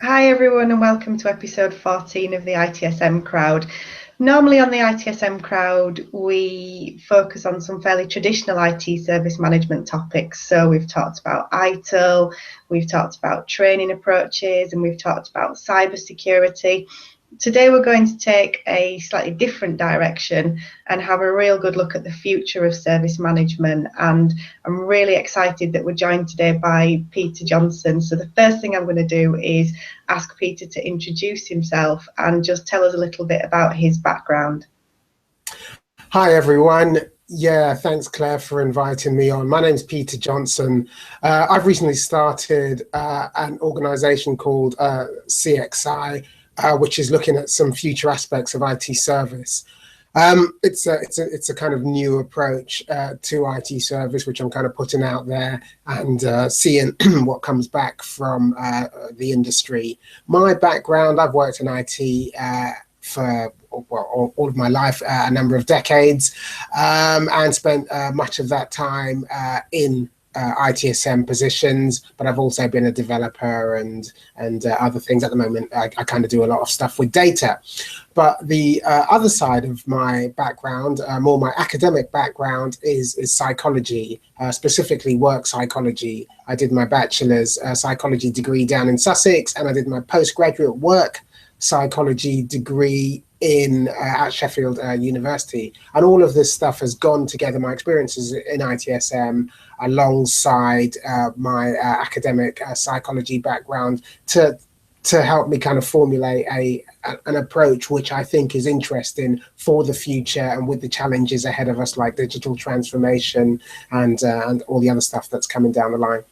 Hi everyone and welcome to episode 14 of the ITSM crowd. Normally on the ITSM crowd we focus on some fairly traditional IT service management topics. So we've talked about ITIL, we've talked about training approaches, and we've talked about cyber security. Today we're going to take a slightly different direction and have a real good look at the future of service management, and I'm really excited that we're joined today by Peter Johnson. So the first thing I'm going to do is ask Peter to introduce himself and just tell us a little bit about his background. Hi everyone. Yeah, thanks Claire for inviting me on. My name's Peter Johnson. I've recently started an organisation called CXI, which is looking at some future aspects of IT service. It's a kind of new approach to IT service, which I'm kind of putting out there and seeing what comes back from the industry. My background, I've worked in IT for all of my life, a number of decades, and spent much of that time in ITSM positions, but I've also been a developer and other things. At the moment, I kind of do a lot of stuff with data. But the other side of my background, more my academic background, is psychology, specifically work psychology. I did my bachelor's psychology degree down in Sussex, and I did my postgraduate work psychology degree at Sheffield University. And all of this stuff has gone together, my experiences in ITSM alongside my academic psychology background to help me kind of formulate an approach which I think is interesting for the future and with the challenges ahead of us, like digital transformation and all the other stuff that's coming down the line.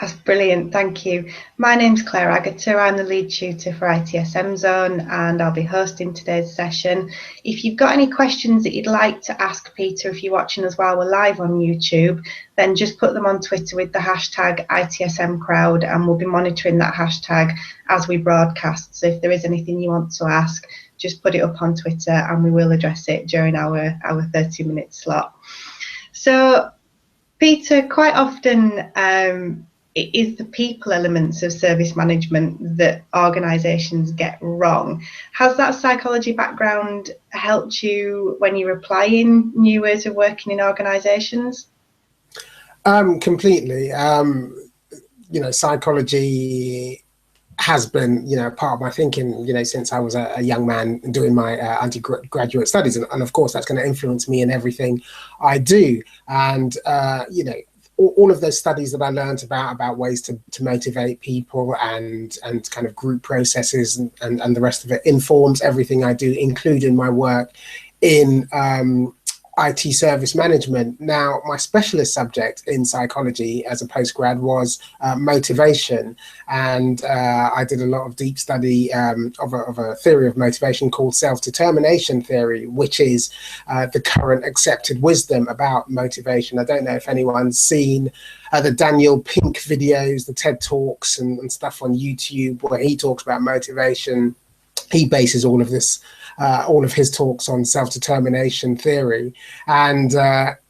That's brilliant, thank you. My name's Claire Agutter. I'm the lead tutor for ITSM Zone and I'll be hosting today's session. If you've got any questions that you'd like to ask Peter, if you're watching us while we're live on YouTube, then just put them on Twitter with the hashtag ITSM crowd, and we'll be monitoring that hashtag as we broadcast. So if there is anything you want to ask, just put it up on Twitter and we will address it during our 30-minute slot. So Peter, quite often it is the people elements of service management that organisations get wrong. Has that psychology background helped you when you're applying new ways of working in organisations? Completely. Psychology has been, part of my thinking, since I was a young man doing my undergraduate studies. And of course, that's going to influence me in everything I do. And, all of those studies that I learned about ways to motivate people and kind of group processes and the rest of it informs everything I do, including my work in IT service management. Now, my specialist subject in psychology as a postgrad was motivation, and I did a lot of deep study of a theory of motivation called self-determination theory, which is the current accepted wisdom about motivation. I don't know if anyone's seen the Daniel Pink videos, the TED Talks and stuff on YouTube where he talks about motivation. He bases all of this, all of his talks on self-determination theory, and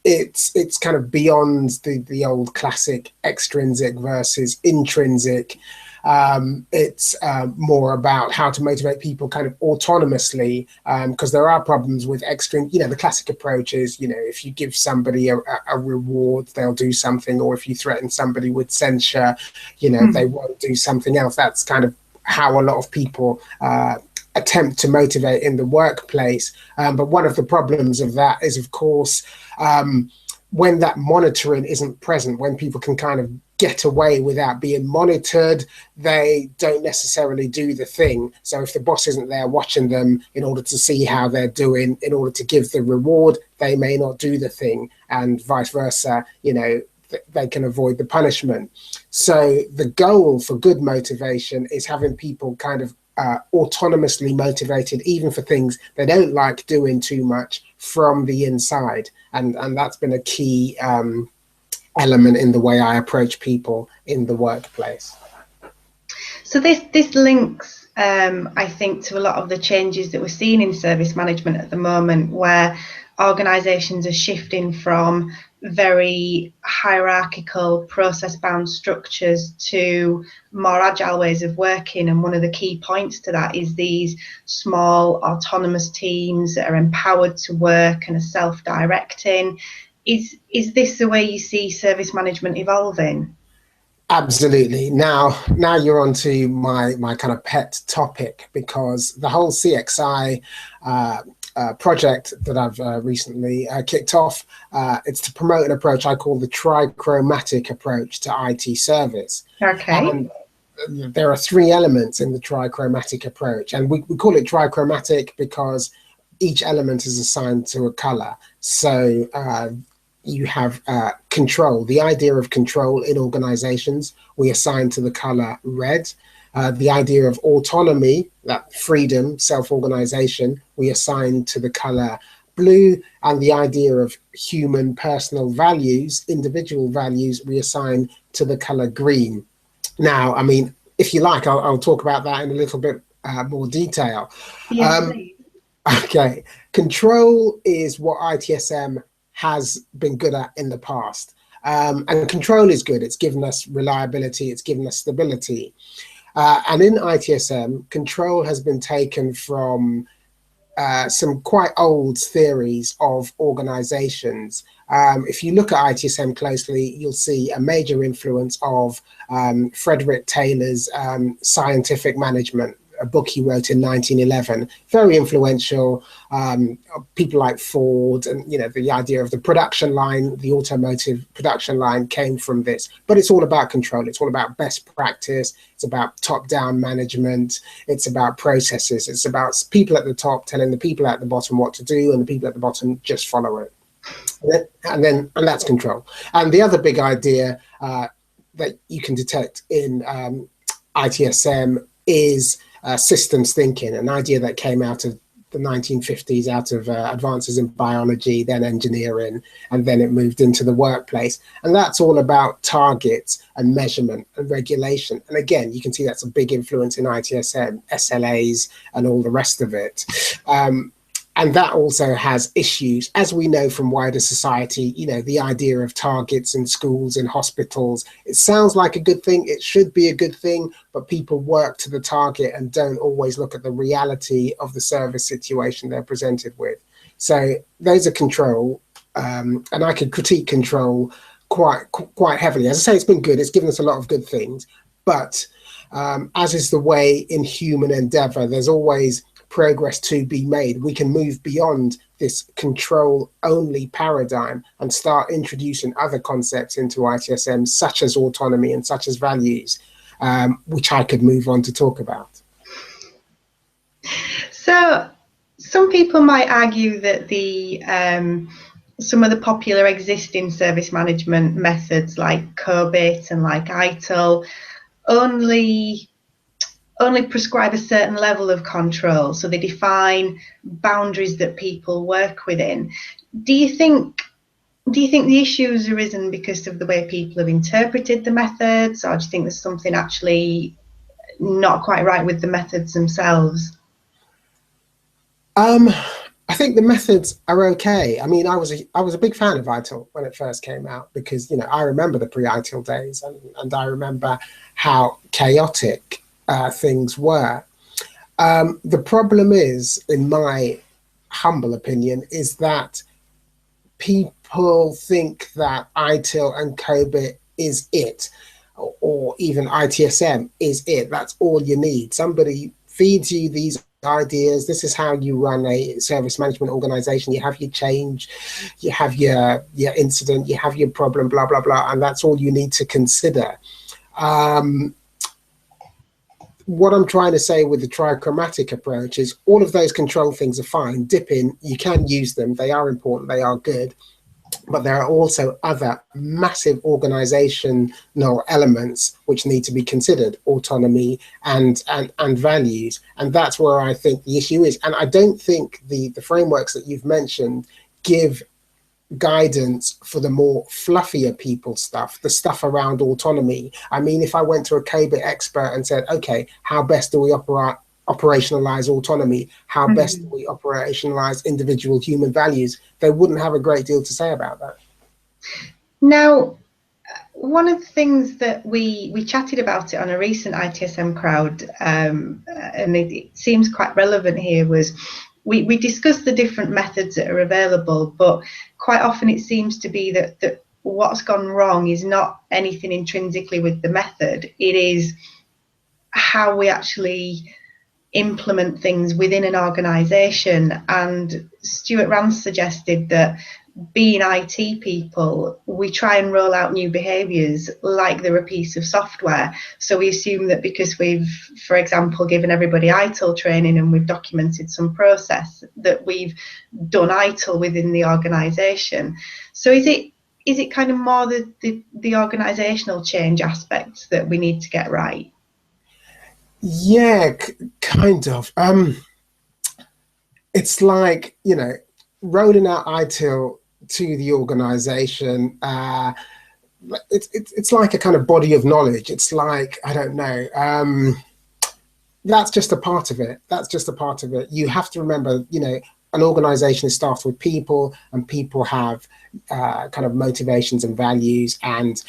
it's kind of beyond the old classic extrinsic versus intrinsic. It's more about how to motivate people kind of autonomously, because there are problems with the classic approach is, if you give somebody a reward, they'll do something, or if you threaten somebody with censure, they won't do something else. That's kind of how a lot of people attempt to motivate in the workplace. But one of the problems of that is, of course, when that monitoring isn't present, when people can kind of get away without being monitored, they don't necessarily do the thing. So if the boss isn't there watching them in order to see how they're doing, in order to give the reward, they may not do the thing, and vice versa, they can avoid the punishment. So the goal for good motivation is having people kind of autonomously motivated, even for things they don't like doing too much, from the inside. And that's been a key element in the way I approach people in the workplace. So this links, I think, to a lot of the changes that we're seeing in service management at the moment, where organisations are shifting from very hierarchical, process-bound structures to more agile ways of working. And one of the key points to that is these small autonomous teams that are empowered to work and are self-directing. Is this the way you see service management evolving? Absolutely. Now you're on to my kind of pet topic, because the whole CXI project that I've recently kicked off, it's to promote an approach I call the Trichromatic approach to IT service. Okay. And there are three elements in the Trichromatic approach, and we call it Trichromatic because each element is assigned to a color. So you have control, the idea of control in organizations, we assign to the color red. The idea of autonomy, that freedom, self-organization, we assign to the color blue. And the idea of human personal values, individual values, we assign to the color green. Now, I mean, if you like, I'll talk about that in a little bit more detail. Yes, please. Okay, control is what ITSM has been good at in the past. And control is good. It's given us reliability. It's given us stability. And in ITSM, control has been taken from some quite old theories of organizations. If you look at ITSM closely, you'll see a major influence of Frederick Taylor's Scientific Management, a book he wrote in 1911, very influential. People like Ford, and the idea of the production line, the automotive production line, came from this. But it's all about control. It's all about best practice. It's about top-down management. It's about processes. It's about people at the top telling the people at the bottom what to do, and the people at the bottom just follow it. And that's control. And the other big idea that you can detect in ITSM is systems thinking, an idea that came out of the 1950s, out of advances in biology, then engineering, and then it moved into the workplace. And that's all about targets and measurement and regulation. And again, you can see that's a big influence in ITSM, SLAs, and all the rest of it. And that also has issues, as we know from wider society. The idea of targets in schools and hospitals, it sounds like a good thing. It should be a good thing, but people work to the target and don't always look at the reality of the service situation they're presented with. So those are control, and I could critique control quite heavily. As I say, it's been good. It's given us a lot of good things, but as is the way in human endeavor, there's always progress to be made. We can move beyond this control-only paradigm and start introducing other concepts into ITSM, such as autonomy and such as values, which I could move on to talk about. So some people might argue that some of the popular existing service management methods like COBIT and like ITIL only prescribe a certain level of control, so they define boundaries that people work within. Do you think the issue has arisen because of the way people have interpreted the methods, or do you think there's something actually not quite right with the methods themselves? I think the methods are okay. I mean, I was a big fan of ITIL when it first came out, because I remember the pre-ITIL days, and I remember how chaotic things were. The problem is, in my humble opinion, is that people think that ITIL and COBIT is it, or even ITSM is it. That's all you need. Somebody feeds you these ideas. This is how you run a service management organization. You have your change, you have your incident, you have your problem, blah, blah, blah, and that's all you need to consider. What I'm trying to say with the trichromatic approach is all of those control things are fine. Dip in, you can use them. They are important, they are good. But there are also other massive organizational elements which need to be considered, autonomy and values. And that's where I think the issue is. And I don't think the frameworks that you've mentioned give guidance for the more fluffier people stuff, the stuff around autonomy. I mean, if I went to a COBIT expert and said, okay, how best do we operationalize autonomy? How best do we operationalize individual human values? They wouldn't have a great deal to say about that. Now, one of the things that we chatted about it on a recent ITSM crowd, and it seems quite relevant here, was we discussed the different methods that are available, but quite often it seems to be that what's gone wrong is not anything intrinsically with the method. It is how we actually implement things within an organisation. And Stuart Rance suggested that being IT people, we try and roll out new behaviours like they're a piece of software. So we assume that because we've, for example, given everybody ITIL training and we've documented some process, that we've done ITIL within the organisation. So is it kind of more the organisational change aspects that we need to get right? Yeah, kind of. It's like, rolling out ITIL to the organization. It's like a kind of body of knowledge. It's like, I don't know. That's just a part of it. That's just a part of it. You have to remember, an organization is staffed with people, and people have kind of motivations and values. And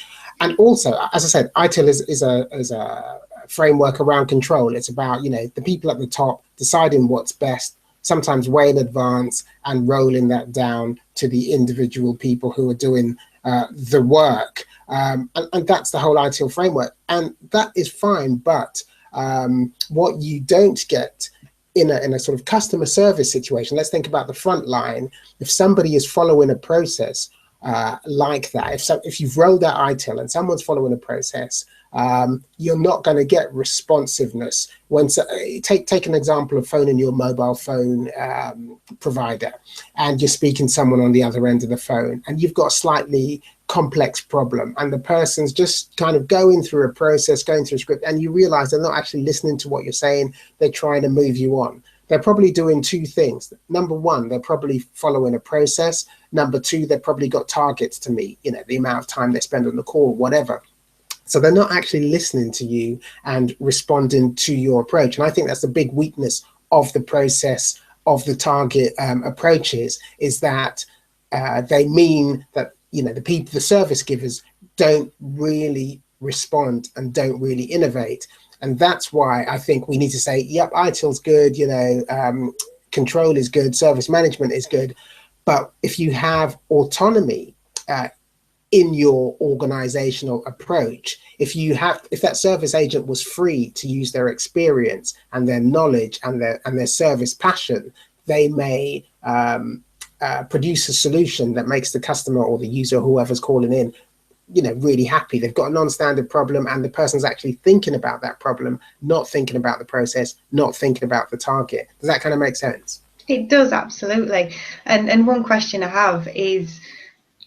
also, as I said, ITIL is a framework around control. It's about, the people at the top deciding what's best, sometimes way in advance, and rolling that down to the individual people who are doing the work. And that's the whole ITIL framework. And that is fine. But what you don't get in a sort of customer service situation, let's think about the front line. If somebody is following a process like that, if you've rolled out ITIL and someone's following a process, you're not going to get responsiveness. Take an example of phoning your mobile phone provider, and you're speaking to someone on the other end of the phone, and you've got a slightly complex problem, and the person's just kind of going through a process, going through a script, and you realize they're not actually listening to what you're saying. They're trying to move you on. They're probably doing two things. Number one, they're probably following a process. Number two, they've probably got targets to meet, the amount of time they spend on the call, whatever. So they're not actually listening to you and responding to your approach. And I think that's the big weakness of the process of the target approaches, is that they mean that, the service givers don't really respond and don't really innovate. And that's why I think we need to say, yep, ITIL's good, control is good, service management is good. But if you have autonomy in your organizational approach, if that service agent was free to use their experience and their knowledge and their service passion, they may produce a solution that makes the customer or the user, whoever's calling in, really happy. They've got a non-standard problem, and the person's actually thinking about that problem, not thinking about the process, not thinking about the target. Does that kind of make sense? It does, absolutely. And one question I have is,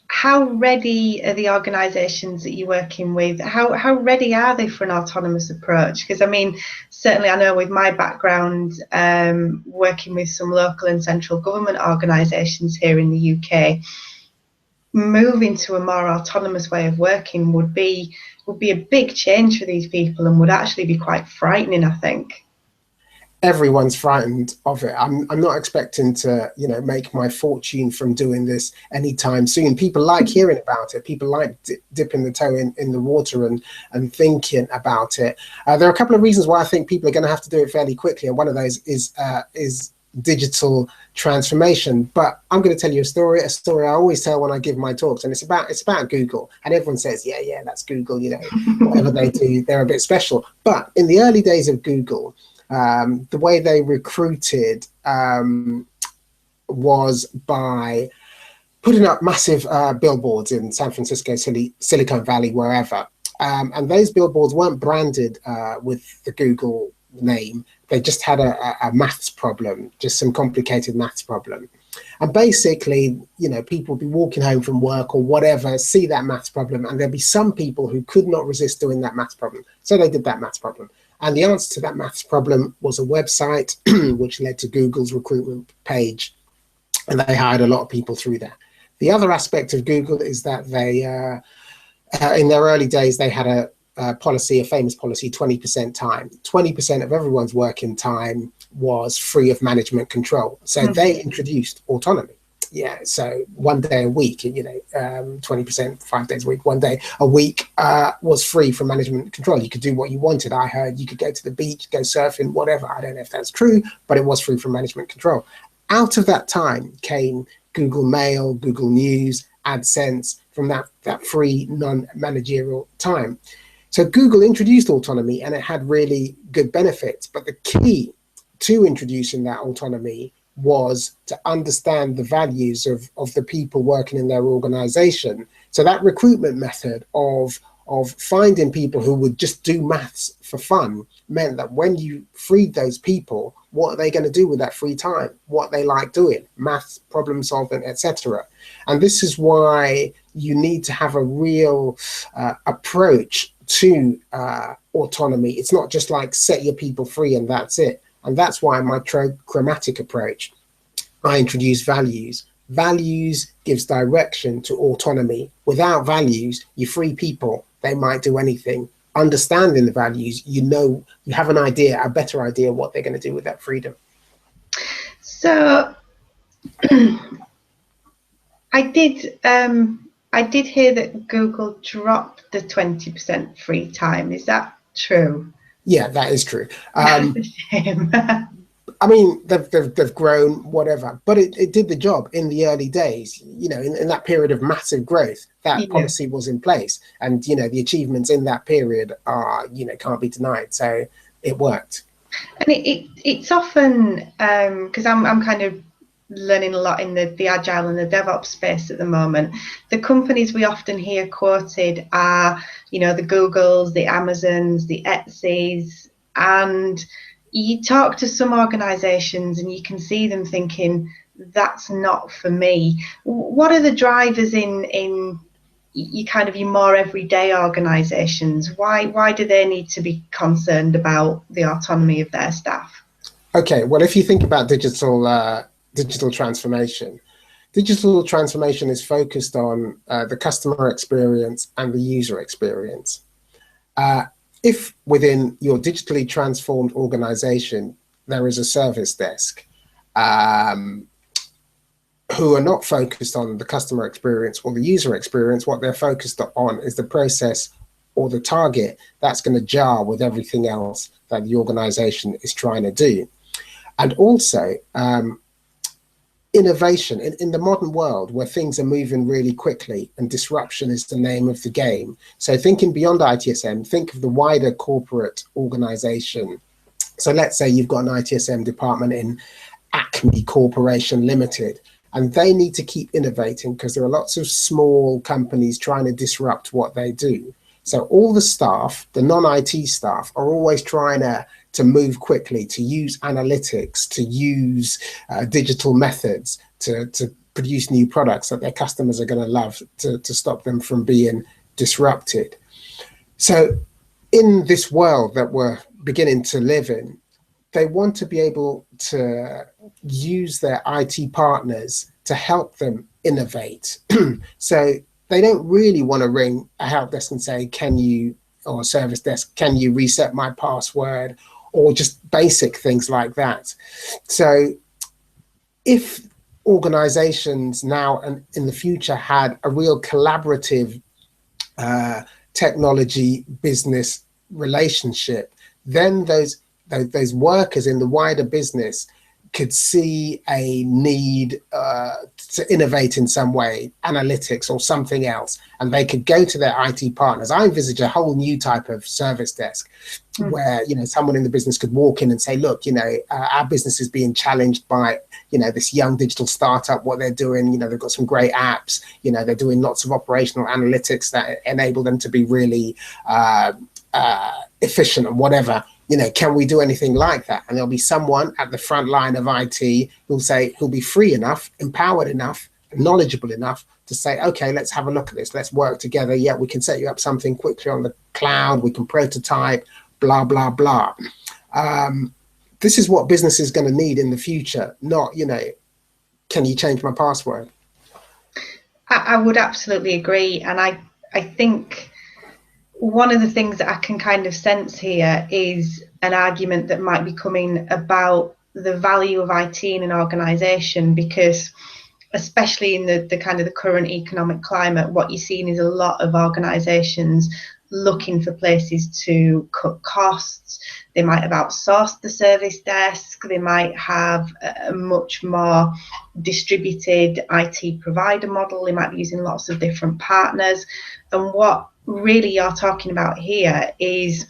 how ready are the organisations that you're working with? How ready are they for an autonomous approach? Because certainly I know with my background, working with some local and central government organisations here in the UK, moving to a more autonomous way of working would be a big change for these people, and would actually be quite frightening, I think. Everyone's frightened of it. I'm not expecting to, make my fortune from doing this anytime soon. People like hearing about it. People like dipping the toe in the water and thinking about it. There are a couple of reasons why I think people are going to have to do it fairly quickly, and one of those is digital transformation. But I'm going to tell you a story I always tell when I give my talks, and it's about Google. And everyone says, yeah, that's Google. Whatever they do, they're a bit special. But in the early days of Google, the way they recruited was by putting up massive billboards in San Francisco, Silicon Valley, wherever. And those billboards weren't branded with the Google name. They just had a maths problem, just some complicated maths problem. And basically, people would be walking home from work or whatever, see that maths problem, and there'd be some people who could not resist doing that maths problem. So they did that maths problem. And the answer to that maths problem was a website, which led to Google's recruitment page. And they hired a lot of people through that. The other aspect of Google is that they, in their early days, they had a famous policy, 20% time. 20% of everyone's working time was free of management control. So they introduced autonomy. Yeah, so 1 day a week, 20%, 5 days a week, 1 day a week was free from management control. You could do what you wanted. I heard you could go to the beach, go surfing, whatever. I don't know if that's true, but it was free from management control. Out of that time came Google Mail, Google News, AdSense, from that free non-managerial time. So Google introduced autonomy, and it had really good benefits. But the key to introducing that autonomy was to understand the values of the people working in their organization. So that recruitment method of finding people who would just do maths for fun meant that when you freed those people, what are they going to do with that free time? What they like doing, maths, problem solving, etc. And this is why you need to have a real approach to autonomy. It's not just like set your people free and that's it. And that's why my trichromatic approach, I introduce values. Values gives direction to autonomy. Without values, you free people, they might do anything. Understanding the values, you have an idea, a better idea what they're going to do with that freedom. So I did hear that Google dropped the 20% free time. Is that true? Yeah, that is true. That's a shame. I mean, they've grown, whatever, but it did the job in the early days. In that period of massive growth, that policy was in place, and the achievements in that period are can't be denied. So it worked. And it's often because I'm kind of learning a lot in the agile and the DevOps space at the moment. The companies we often hear quoted are the Googles, the Amazons, the Etsy's, and you talk to some organizations and you can see them thinking, that's not for me. What are the drivers in your more everyday organizations? Why do they need to be concerned about the autonomy of their staff? Okay, well, if you think about digital transformation, digital transformation is focused on the customer experience and the user experience. If within your digitally transformed organization, there is a service desk who are not focused on the customer experience or the user experience, what they're focused on is the process or the target, that's going to jar with everything else that the organization is trying to do. And also, innovation in the modern world where things are moving really quickly and disruption is the name of the game. So thinking beyond ITSM, think of the wider corporate organization. So let's say you've got an ITSM department in Acme Corporation Limited, and they need to keep innovating because there are lots of small companies trying to disrupt what they do. So all the staff, the non-IT staff, are always trying to move quickly, to use analytics, to use digital methods, to produce new products that their customers are going to love, to stop them from being disrupted. So in this world that we're beginning to live in, they want to be able to use their IT partners to help them innovate. So they don't really want to ring a help desk and say, or a service desk, can you reset my password? Or just basic things like that. So if organizations now and in the future had a real collaborative technology business relationship, then those workers in the wider business could see a need to innovate in some way, analytics or something else, and they could go to their IT partners. I envisage a whole new type of service desk where someone in the business could walk in and say, look, our business is being challenged by this young digital startup, what they're doing. They've got some great apps, they're doing lots of operational analytics that enable them to be really efficient and whatever. Can we do anything like that? And there'll be someone at the front line of IT who'll be free enough, empowered enough, knowledgeable enough to say, okay, let's have a look at this. Let's work together. Yeah, we can set you up something quickly on the cloud. We can prototype, blah, blah, blah. This is what business is going to need in the future, not, can you change my password? I would absolutely agree. And I think one of the things that I can kind of sense here is an argument that might be coming about the value of IT in an organization, because especially in the kind of the current economic climate, what you're seeing is a lot of organisations looking for places to cut costs. They might have outsourced the service desk. They might have a much more distributed IT provider model. They might be using lots of different partners. And what really you're talking about here is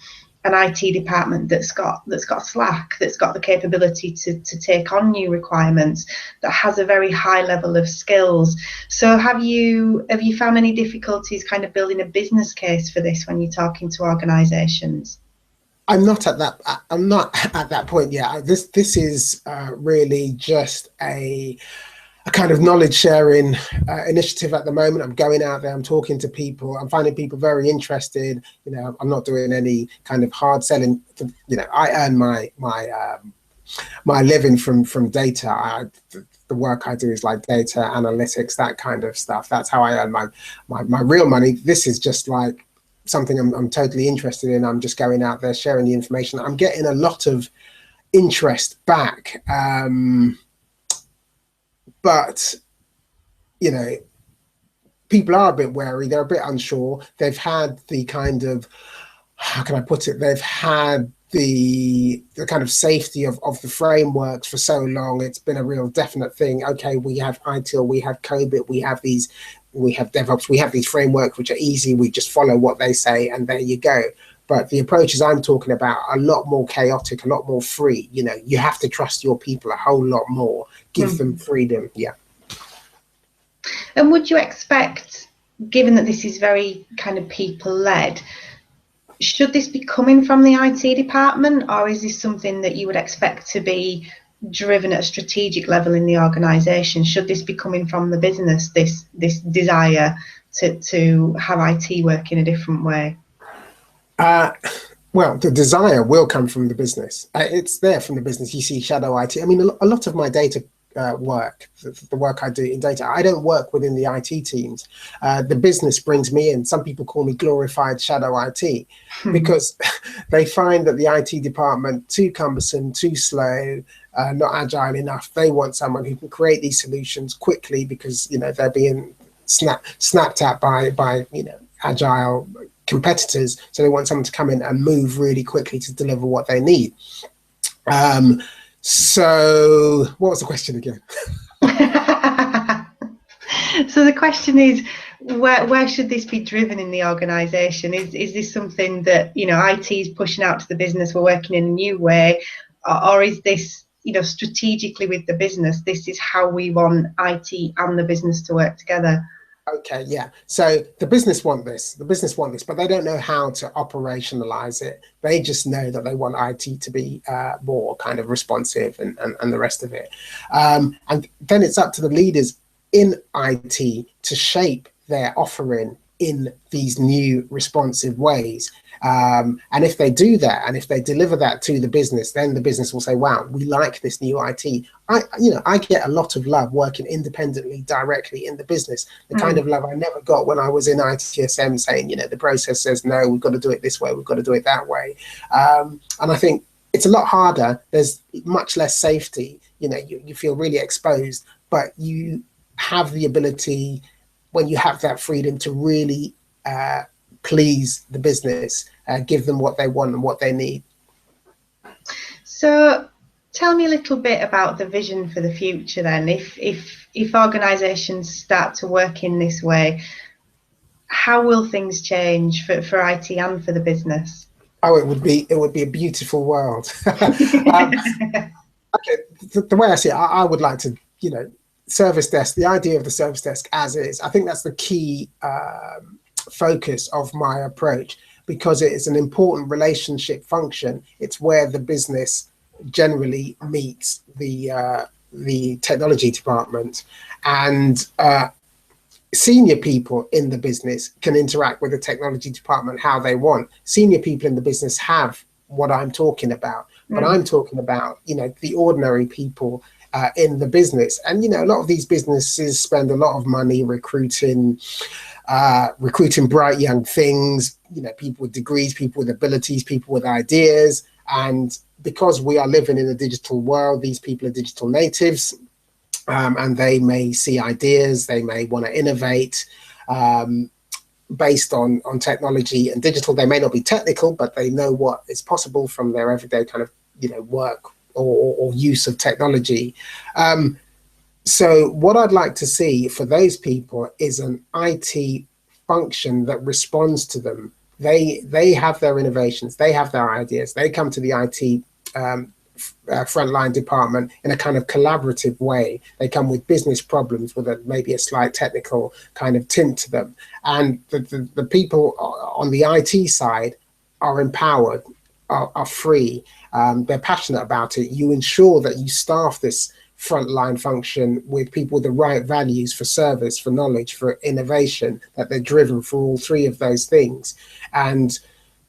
an IT department that's got slack, that's got the capability to take on new requirements, that has a very high level of skills. So have you found any difficulties kind of building a business case for this when you're talking to organisations? I'm not at that point yet. This is really just a kind of knowledge sharing initiative at the moment. I'm going out there, I'm talking to people, I'm finding people very interested. I'm not doing any kind of hard selling. I earn my living from data. The work I do is like data analytics, that kind of stuff. That's how I earn my real money. This is just like something I'm totally interested in. I'm just going out there sharing the information. I'm getting a lot of interest back. But, people are a bit wary. They're a bit unsure. They've had the kind of, how can I put it? They've had the kind of safety of the frameworks for so long. It's been a real definite thing. Okay, we have ITIL, we have COBIT, we have DevOps, we have these frameworks which are easy. We just follow what they say and there you go. But the approaches I'm talking about are a lot more chaotic, a lot more free. You have to trust your people a whole lot more. Give them freedom. Yeah. And would you expect, given that this is very kind of people-led, should this be coming from the IT department, or is this something that you would expect to be driven at a strategic level in the organisation? Should this be coming from the business, this desire to have IT work in a different way? Well, the desire will come from the business. It's there from the business. You see shadow IT. I mean, a lot of my data work, the work I do in data, I don't work within the IT teams. The business brings me in. Some people call me glorified shadow IT because they find that the IT department too cumbersome, too slow, not agile enough. They want someone who can create these solutions quickly because they're being snapped at by agile competitors, so they want someone to come in and move really quickly to deliver what they need. So what was the question again? So the question is, where should this be driven in the organisation? Is this something that IT is pushing out to the business, we're working in a new way, or is this strategically with the business, this is how we want IT and the business to work together? Okay, yeah. So the business want this, but they don't know how to operationalize it. They just know that they want IT to be more kind of responsive and the rest of it. And then it's up to the leaders in IT to shape their offering in these new responsive ways. And if they do that, and if they deliver that to the business, then the business will say, wow, we like this new IT. I get a lot of love working independently, directly in the business, the kind of love I never got when I was in ITSM saying, the process says, no, we've got to do it this way, we've got to do it that way. And I think it's a lot harder. There's much less safety. You feel really exposed, but you have the ability, when you have that freedom, to really please the business, give them what they want and what they need. So tell me a little bit about the vision for the future then. If organisations start to work in this way, how will things change for IT and for the business? Oh, it would be a beautiful world. Okay, the way I see it, I would like to, service desk, the idea of the service desk as is, I think that's the key focus of my approach, because it is an important relationship function. It's where the business generally meets the technology department, and senior people in the business can interact with the technology department how they want. Senior people in the business have what I'm talking about, but I'm talking about, the ordinary people in the business. And, a lot of these businesses spend a lot of money recruiting bright young things, people with degrees, people with abilities, people with ideas. And because we are living in a digital world, these people are digital natives. and they may see ideas, they may want to innovate based on technology and digital. They may not be technical, but they know what is possible from their everyday kind of work or use of technology. So what I'd like to see for those people is an IT function that responds to them. They have their innovations, they have their ideas, they come to the IT frontline department in a kind of collaborative way. They come with business problems with maybe a slight technical kind of tint to them. And the people on the IT side are empowered, are free, they're passionate about it. You ensure that you staff this frontline function with people with the right values for service, for knowledge, for innovation, that they're driven for all three of those things. And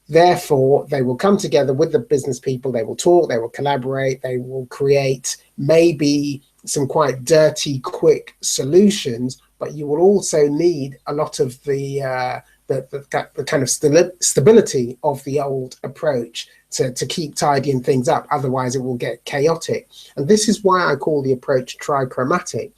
therefore, they will come together with the business people, they will talk, they will collaborate, they will create maybe some quite dirty, quick solutions, but you will also need a lot of the kind of stability of the old approach to keep tidying things up. Otherwise, it will get chaotic. And this is why I call the approach trichromatic,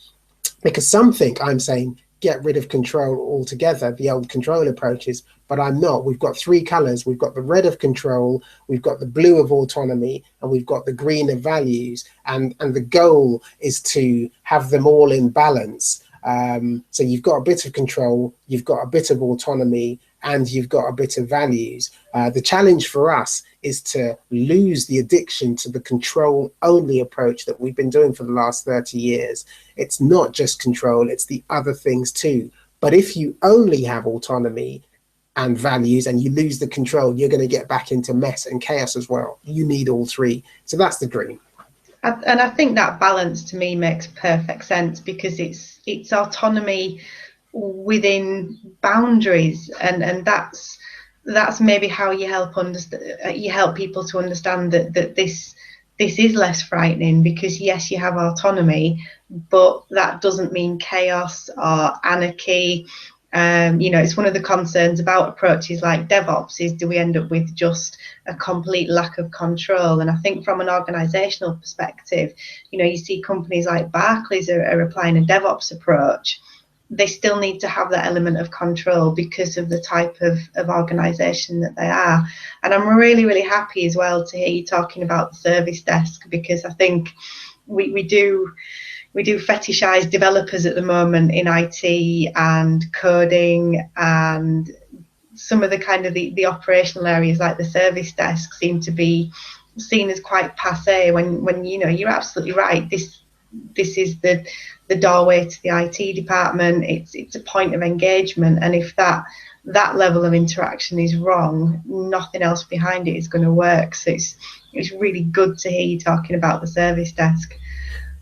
because some think I'm saying get rid of control altogether, the old control approaches, but I'm not. We've got three colors. We've got the red of control, we've got the blue of autonomy, and we've got the green of values. And the goal is to have them all in balance. So you've got a bit of control, you've got a bit of autonomy, and you've got a bit of values. The challenge for us is to lose the addiction to the control-only approach that we've been doing for the last 30 years. It's not just control, it's the other things too. But if you only have autonomy and values and you lose the control, you're going to get back into mess and chaos as well. You need all three. So that's the dream. And I think that balance to me makes perfect sense, because it's autonomy within boundaries, and that's maybe how you help people to understand that this is less frightening, because yes, you have autonomy, but that doesn't mean chaos or anarchy. It's one of the concerns about approaches like DevOps is, do we end up with just a complete lack of control? And I think from an organizational perspective, you see companies like Barclays are applying a DevOps approach. They still need to have that element of control because of the type of organization that they are. And I'm really, really happy as well to hear you talking about the service desk, because I think we do fetishize developers at the moment in IT and coding, and some of the kind of the operational areas like the service desk seem to be seen as quite passé, when you're absolutely right. This is the doorway to the IT department. It's a point of engagement, and if that level of interaction is wrong, nothing else behind it is going to work. So it's really good to hear you talking about the service desk.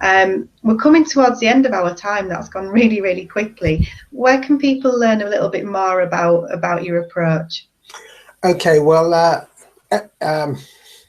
We're coming towards the end of our time. That's gone really, really quickly. Where can people learn a little bit more about your approach? Okay, well,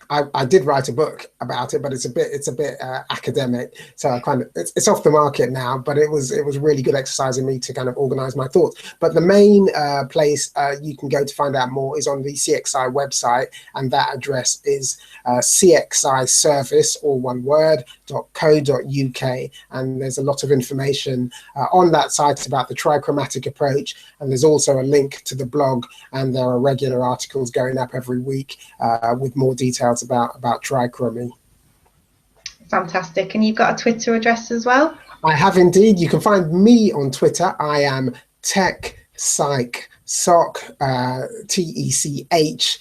I did write a book about it, but it's a bit academic, so I kind of it's off the market now. But it was really good exercise in me to kind of organize my thoughts. But the main place you can go to find out more is on the CXI website, and that address is cxiservice, all one word, .co.uk, and there's a lot of information on that site about the trichromatic approach, and there's also a link to the blog, and there are regular articles going up every week with more details about trichromy. Fantastic. And you've got a Twitter address as well? I have indeed. You can find me on Twitter. I am TechPsychSoc, TechPsychSoc,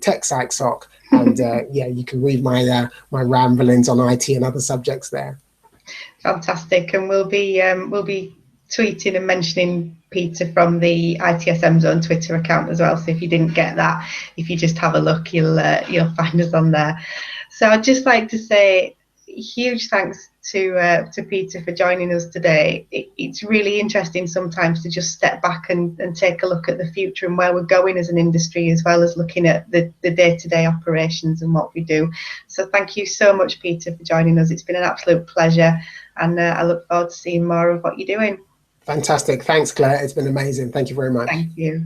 TechPsychSoc, and yeah, you can read my ramblings on IT and other subjects there. Fantastic. And we'll be tweeting and mentioning Peter from the ITSM Zone Twitter account as well. So if you didn't get that, if you just have a look, you'll find us on there. So I'd just like to say huge thanks to Peter for joining us today. It's really interesting sometimes to just step back and take a look at the future and where we're going as an industry, as well as looking at the day-to-day operations and what we do. So thank you so much, Peter, for joining us. It's been an absolute pleasure, and I look forward to seeing more of what you're doing. Fantastic. Thanks, Claire. It's been amazing. Thank you very much. Thank you.